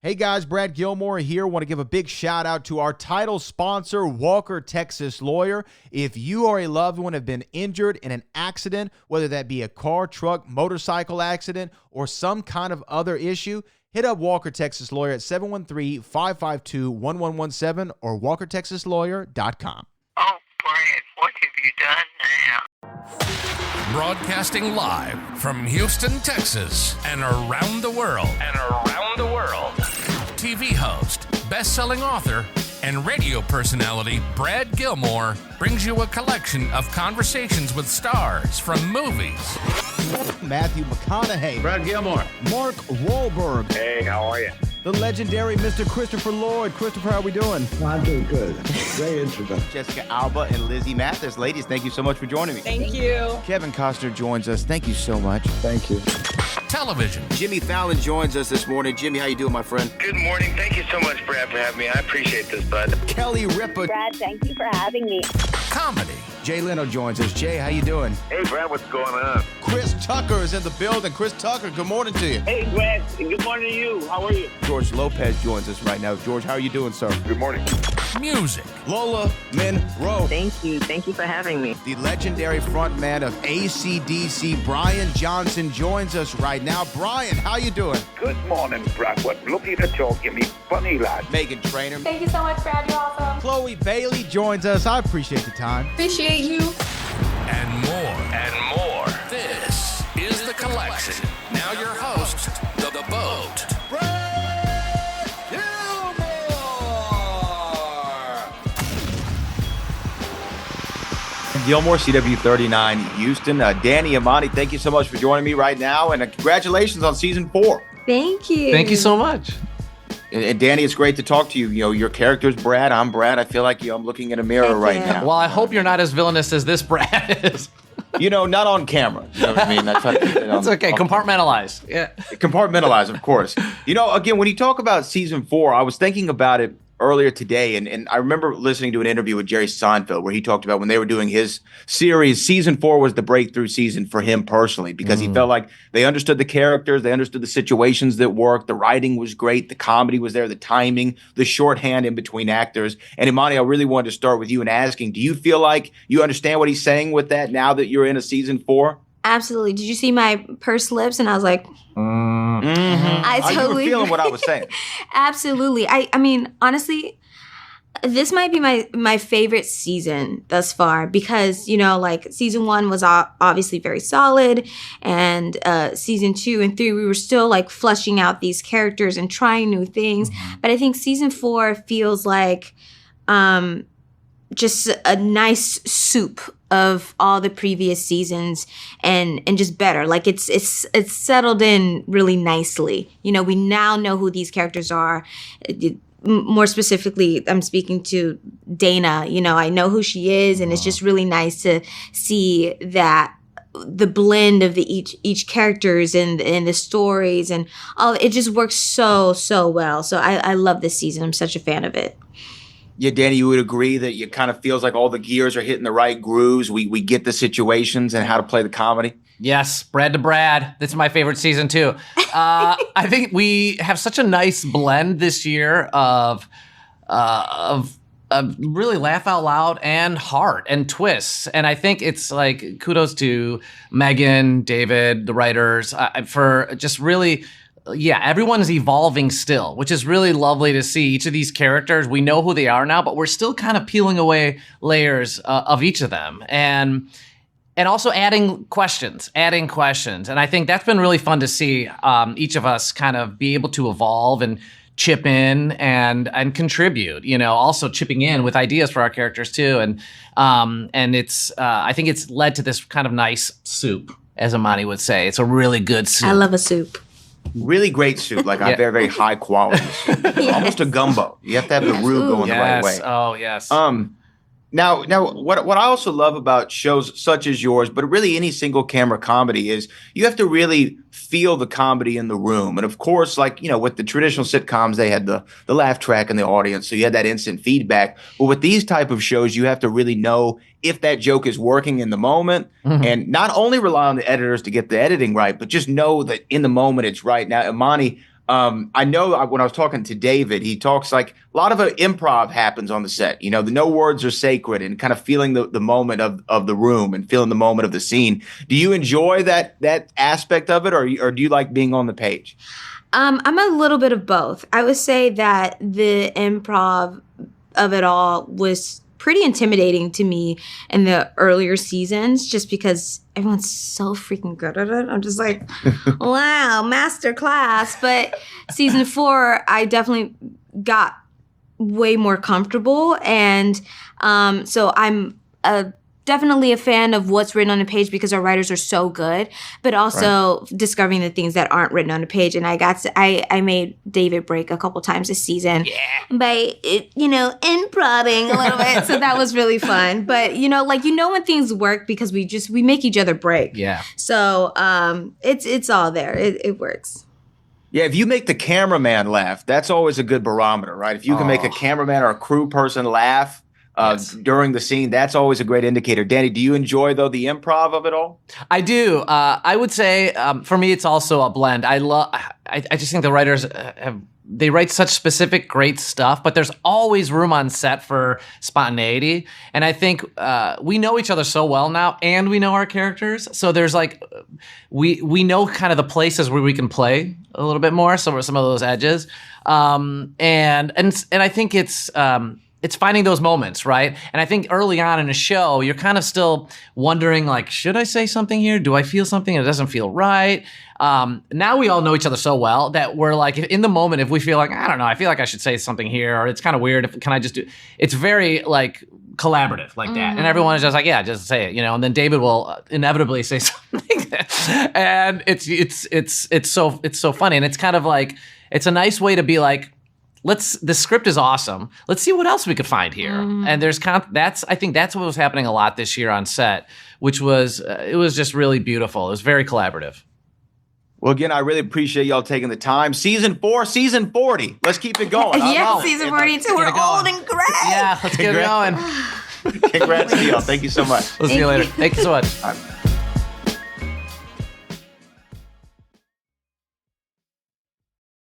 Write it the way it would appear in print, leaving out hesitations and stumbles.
Hey guys, Brad Gilmore here. Want to give a big shout out to our title sponsor, Walker Texas Lawyer. If you or a loved one have been injured in an accident, whether that be a car, truck, motorcycle accident, or some kind of other issue, hit up Walker Texas Lawyer at 713-552-1117 or walkertexaslawyer.com. Oh, Brad, what have you done now? Broadcasting live from Houston, Texas, and around the world. TV host, best-selling author, and radio personality Brad Gilmore brings you a collection of conversations with stars from movies. Matthew McConaughey. Brad Gilmore. Mark Wahlberg. Hey, how are you? The legendary Mr. Christopher Lloyd. Christopher, how are we doing? I'm doing good. Great introduction. Jessica Alba and Lizzie Mathis. Ladies, thank you so much for joining me. Thank you. Kevin Costner joins us. Thank you so much. Thank you. Television. Jimmy Fallon joins us this morning. Jimmy, how you doing, my friend? Good morning. Thank you so much, Brad, for having me. I appreciate this, bud. Kelly Ripa. Brad, thank you for having me. Comedy. Jay Leno joins us. Jay, how you doing? Hey, Brad, what's going on? Chris Tucker is in the building. Chris Tucker, good morning to you. Hey, Brad. Good morning to you. How are you? George Lopez joins us right now. George, how are you doing, sir? Good morning. Music. Lola Monroe. Thank you. Thank you for having me. The legendary frontman of AC/DC, Brian Johnson, joins us right now. Brian, how you doing? Good morning, Brad. What lovely to talk to me. Funny lad. Megan Trainor. Thank you so much, Brad. You're awesome. Chloe Bailey joins us. I appreciate the time. Appreciate you. And more. This is The Collection. Now your host, The Boat. Brad Gilmore, CW39 Houston. Danny, Imani, thank you so much for joining me right now, and congratulations on season 4. Thank you. Thank you so much. And Danny, it's great to talk to you. You know, your character's Brad. I'm Brad. I feel like I'm looking in a mirror right now. Well, I hope you're not as villainous as this Brad is. You know, not on camera. You know what I mean? That's okay. Compartmentalize. Yeah. Compartmentalize, of course. You know, again, when you talk about season 4, I was thinking about it earlier today, and I remember listening to an interview with Jerry Seinfeld where he talked about when they were doing his series, season 4 was the breakthrough season for him personally because he felt like they understood the characters, they understood the situations that worked, the writing was great, the comedy was there, the timing, the shorthand in between actors. And Imani, I really wanted to start with you and asking, do you feel like you understand what he's saying with that now that you're in a season 4? Absolutely. Did you see my pursed lips? And I was like, I totally. You were feeling what I was saying. Absolutely. I mean, honestly, this might be my favorite season thus far because, you know, like season 1 was obviously very solid, and season 2 and 3, we were still like fleshing out these characters and trying new things. But I think season 4 feels like just a nice soup of all the previous seasons and just better. Like it's settled in really nicely. You know, we now know who these characters are. More specifically, I'm speaking to Dana. You know, I know who she is, and it's just really nice to see that the blend of each characters and the stories and all. It just works so well. So I love this season. I'm such a fan of it. Yeah, Danny, you would agree that it kind of feels like all the gears are hitting the right grooves. We get the situations and how to play the comedy. Yes, Brad to Brad. This is my favorite season too. I think we have such a nice blend this year of really laugh out loud and heart and twists. And I think it's like kudos to Megan, David, the writers for just really. Yeah, everyone's evolving still, which is really lovely to see. Each of these characters, we know who they are now, but we're still kind of peeling away layers of each of them. And also adding questions. And I think that's been really fun to see each of us kind of be able to evolve and chip in and contribute, you know, also chipping in with ideas for our characters too. And it's, I think it's led to this kind of nice soup, as Imani would say. It's a really good soup. I love a soup. Really great soup, like a very, very high quality soup. Yes. Almost a gumbo. You have to have the roux going the right way. Oh, yes. Now, what I also love about shows such as yours, but really any single camera comedy, is you have to really feel the comedy in the room. And of course, like, you know, with the traditional sitcoms, they had the laugh track in the audience, so you had that instant feedback. But with these type of shows, you have to really know if that joke is working in the moment, and not only rely on the editors to get the editing right, but just know that in the moment it's right. Now, Imani, I know when I was talking to David, he talks like a lot of improv happens on the set. The no words are sacred, and kind of feeling the moment of the room and feeling the moment of the scene. Do you enjoy that aspect of it, or do you like being on the page? I'm a little bit of both. I would say that the improv of it all was pretty intimidating to me in the earlier seasons, just because everyone's so freaking good at it. I'm just like, wow, master class. But season 4, I definitely got way more comfortable. And so I'm definitely a fan of what's written on the page because our writers are so good, but also discovering the things that aren't written on the page. And I made David break a couple times this season by, improvising a little bit. So that was really fun. But, when things work because we make each other break. Yeah. So it's all there. It works. Yeah, if you make the cameraman laugh, that's always a good barometer, right? If you can make a cameraman or a crew person laugh, during the scene, that's always a great indicator. Danny, do you enjoy, though, the improv of it all? I do. I would say for me, it's also a blend. I just think the writers they write such specific, great stuff, but there's always room on set for spontaneity. And I think we know each other so well now, and we know our characters. So there's we know kind of the places where we can play a little bit more, some of those edges. And I think it's finding those moments, right? And I think early on in a show, you're kind of still wondering, should I say something here? Do I feel something? It doesn't feel right. Now we all know each other so well that we're in the moment, if we feel I don't know, I feel like I should say something here, or it's kind of weird. Can I just do? It's very collaborative like that, and everyone is just just say it, and then David will inevitably say something, and it's so funny, and it's kind of it's a nice way to be the script is awesome. Let's see what else we could find here. And there's I think that's what was happening a lot this year on set, which was it was just really beautiful. It was very collaborative. Well, again, I really appreciate y'all taking the time. Season 4, season 40. Let's keep it going. Season 42. We're old and gray. Yeah, let's get it going. Congrats to y'all. Thank you so much. We'll see you later. Thank you so much.